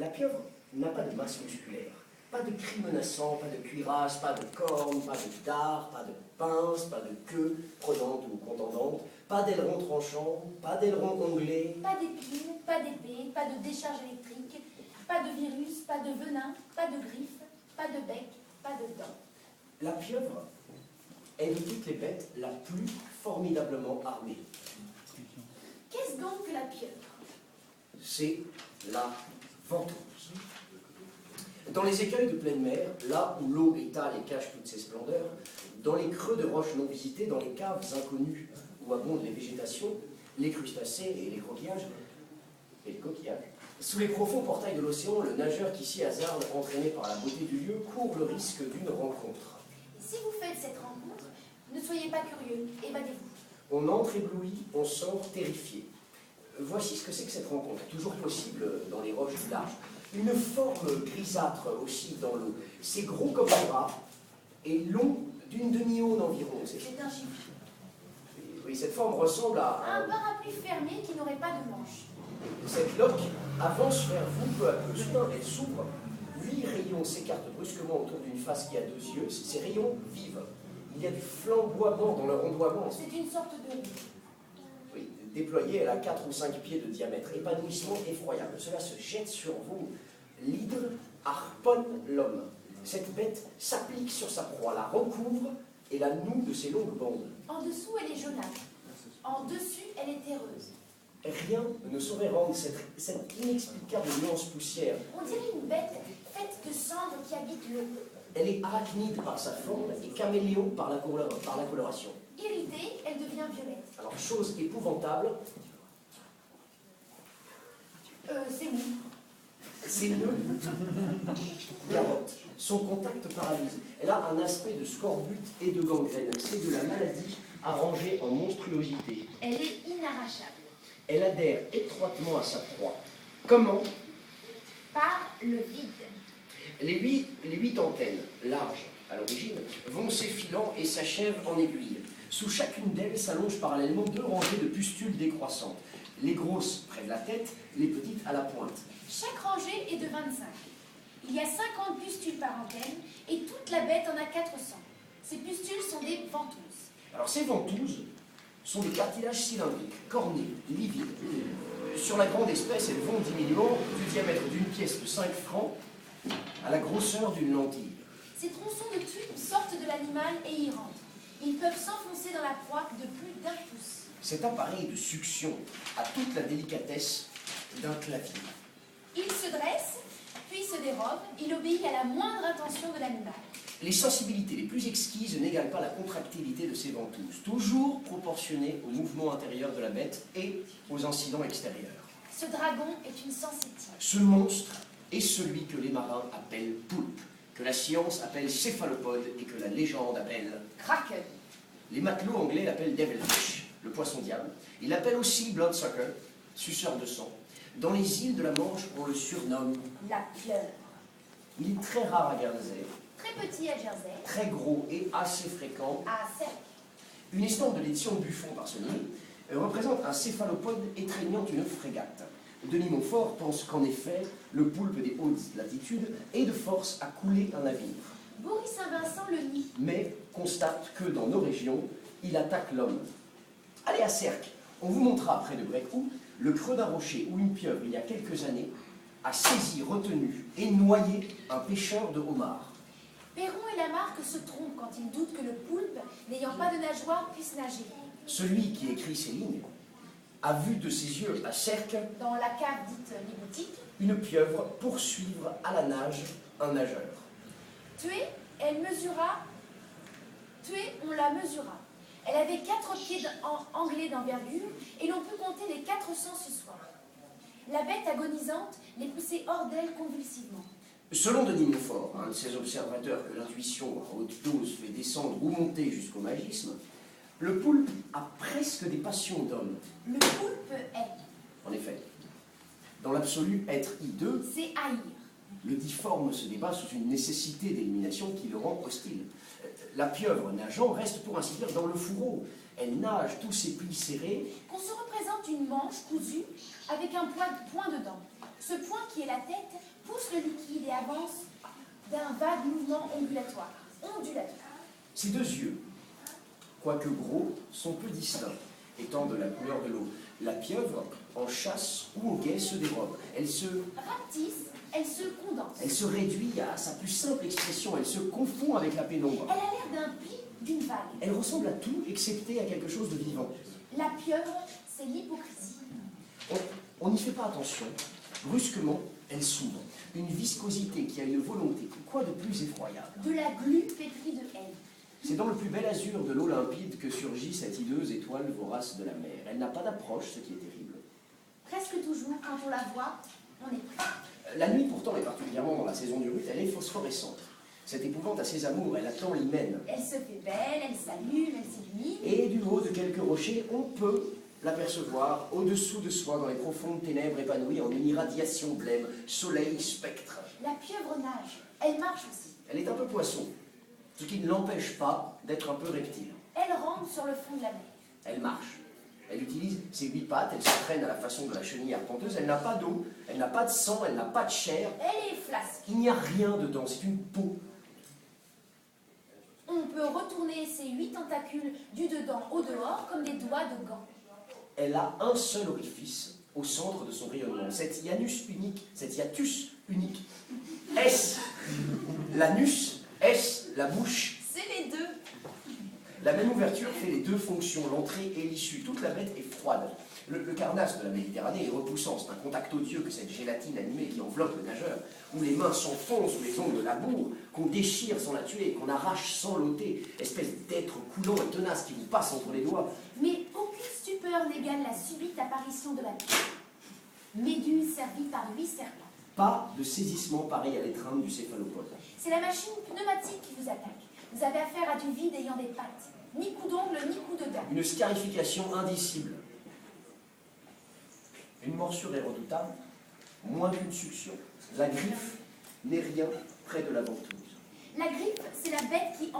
La pieuvre n'a pas de masse musculaire, pas de cris menaçants, pas de cuirasse, pas de cornes, pas de dard, pas de pince, pas de queue prenante ou contendante, pas d'aileron tranchant, pas d'aileron onglé. Pas d'épines, pas d'épée, pas de décharge électrique, pas de virus, pas de venin, pas de griffes, pas de bec, pas de dents. La pieuvre est de toutes les bêtes la plus formidablement armée. Qu'est-ce donc que la pieuvre? C'est la ventouse. Dans les écueils de pleine mer, là où l'eau étale et cache toutes ses splendeurs, dans les creux de roches non visitées, dans les caves inconnues où abondent les végétations, les crustacés et les coquillages, sous les profonds portails de l'océan, le nageur qui s'y hasarde, entraîné par la beauté du lieu, court le risque d'une rencontre. Et si vous faites cette rencontre, ne soyez pas curieux, évadez-vous. On entre ébloui, on sort terrifié. Voici ce que c'est que cette rencontre, toujours possible dans les roches du large. Une forme grisâtre aussi dans l'eau. C'est gros comme un bras et long d'une demi-aune environ. C'est un gibet. Oui, cette forme ressemble à Un parapluie fermé qui n'aurait pas de manche. Cette loque avance vers vous peu à peu. Soudain, elle s'ouvre. 8 rayons s'écartent brusquement autour d'une face qui a 2 yeux. Ces rayons vivent. Il y a du flamboiement dans leur ondoiement. C'est une sorte de roue. Oui, déployée, elle a 4 ou 5 pieds de diamètre. Épanouissement effroyable. Cela se jette sur vous. L'hydre harponne l'homme. Cette bête s'applique sur sa proie, la recouvre et la noue de ses longues bandes. En dessous, elle est jaunâtre. En dessus, elle est terreuse. Rien ne saurait rendre cette inexplicable nuance poussière. On dirait une bête faite de cendres qui habite l'eau. Elle est arachnide par sa forme et caméléon par la coloration. Irritée, elle devient violette. Alors, chose épouvantable, C'est mou. ses nœuds garrottent. Son contact paralyse. Elle a un aspect de scorbut et de gangrène. C'est de la maladie arrangée en monstruosité. Elle est inarrachable. Elle adhère étroitement à sa proie. Comment? Par le vide. Les huit antennes, larges à l'origine, vont s'effilant et s'achèvent en aiguille. Sous chacune d'elles s'allongent parallèlement 2 rangées de pustules décroissantes. Les grosses près de la tête, les petites à la pointe. Chaque rangée est de 25. Il y a 50 pustules par antenne et toute la bête en a 400. Ces pustules sont des ventouses. Alors ces ventouses sont des cartilages cylindriques, cornés, livides. Sur la grande espèce, elles vont diminuant du diamètre d'une pièce de 5 francs à la grosseur d'une lentille. Ces tronçons de tubes sortent de l'animal et y rentrent. Ils peuvent s'enfoncer dans la proie de plus d'1 pouce. Cet appareil de succion a toute la délicatesse d'un clavier. Il se dresse, puis se dérobe. Il obéit à la moindre intention de l'animal. Les sensibilités les plus exquises n'égalent pas la contractilité de ces ventouses, toujours proportionnées au mouvement intérieur de la bête et aux incidents extérieurs. Ce dragon est une sensitive. Ce monstre est celui que les marins appellent poulpe, que la science appelle céphalopode et que la légende appelle Kraken. Les matelots anglais l'appellent devilfish, le poisson diable. Ils l'appellent aussi bloodsucker, suceur de sang. Dans les îles de la Manche, on le surnomme La pieuvre. Il est très rare à Guernesey, Très petit à Jersey. très gros et assez fréquent. À Cercle. Une estampe de l'édition de Buffon par Sony représente un céphalopode étreignant une frégate. Denis Montfort pense qu'en effet, le poulpe des hautes latitudes est de force à couler un navire. Boris Saint-Vincent le nie. Mais constate que dans nos régions, il attaque l'homme. Allez à Cercle, on vous montrera près de Brécourt le creux d'un rocher où une pieuvre, il y a quelques années, a saisi, retenu et noyé un pêcheur de homards. Perron et Lamarck se trompent quand ils doutent que le poulpe, n'ayant pas de nageoire, puisse nager. Celui qui écrit ces lignes a vu de ses yeux à Cercle Dans la cave dite Liboutique, une pieuvre poursuivre à la nage un nageur. tuée, on la mesura. Elle avait 4 pieds anglais d'envergure et l'on peut compter les 400 ce soir. La bête agonisante les poussait hors d'elle convulsivement. Selon Denis Montfort, un de ces observateurs que l'intuition à haute dose fait descendre ou monter jusqu'au magisme, le poulpe a presque des passions d'homme. Le poulpe est. En effet, dans l'absolu, être hideux, C'est haïr. le difforme se débat sous une nécessité d'élimination qui le rend hostile. La pieuvre nageant reste pour ainsi dire dans le fourreau. Elle nage tous ses plis serrés. Qu'on se représente une manche cousue avec un point dedans. Ce point qui est la tête pousse le liquide et avance d'un vague mouvement ondulatoire. Ces deux yeux, quoique gros, sont peu distincts, étant de la couleur de l'eau. La pieuvre, en chasse ou au guet, se dérobe. Elle se Rapetisse, elle se condense. Elle se réduit à sa plus simple expression, elle se confond avec la pénombre. Elle a l'air d'un pli, d'une vague. Elle ressemble à tout, excepté à quelque chose de vivant. La pieuvre, c'est l'hypocrisie. On n'y fait pas attention. Brusquement, elle s'ouvre. Une viscosité qui a une volonté. Quoi de plus effroyable? De la glu pétrie de haine. C'est dans le plus bel azur de l'eau limpide que surgit cette hideuse étoile vorace de la mer. Elle n'a pas d'approche, ce qui est terrible. Presque toujours, quand on la voit, on est prêt. La nuit, pourtant, et particulièrement dans la saison du rut, elle est phosphorescente. Cette épouvante a ses amours, elle attend l'hymen. Elle se fait belle, elle s'allume, elle s'illumine. Et du haut de quelques rochers, on peut l'apercevoir au-dessous de soi, dans les profondes ténèbres épanouies en une irradiation blême, soleil, spectre. La pieuvre nage, elle marche aussi. Elle est un peu poisson, ce qui ne l'empêche pas d'être un peu reptile. Elle rampe sur le fond de la mer. Elle marche. Elle utilise ses 8 pattes, elle se traîne à la façon de la chenille arpenteuse, elle n'a pas d'eau, elle n'a pas de sang, elle n'a pas de chair. Elle est flasque. Il n'y a rien dedans, c'est une peau. On peut retourner ses 8 tentacules du dedans au dehors comme des doigts de gants. Elle a un seul orifice au centre de son rayonnement. Cet hiatus unique. Est-ce l'anus? Est-ce la bouche? C'est les deux. La même ouverture fait les deux fonctions, l'entrée et l'issue. Toute la bête est froide. Le carnasse de la Méditerranée est repoussant. C'est un contact odieux que cette gélatine animée qui enveloppe le nageur, où les mains s'enfoncent sous les ongles de la bourre, qu'on déchire sans la tuer, qu'on arrache sans l'ôter, espèce d'être coulant et tenace qui vous passe entre les doigts. Mais aucune stupeur n'égale la subite apparition de la pieuvre. Méduse servie par 8 serpents. Pas de saisissement pareil à l'étreinte du céphalopode. C'est la machine pneumatique qui vous attaque. Vous avez affaire à du vide ayant des pattes. Ni coup d'ongle, ni coup de dent. Une scarification indicible. Une morsure est redoutable, moins qu'une succion. La griffe n'est rien près de la ventouse. La griffe, c'est la bête qui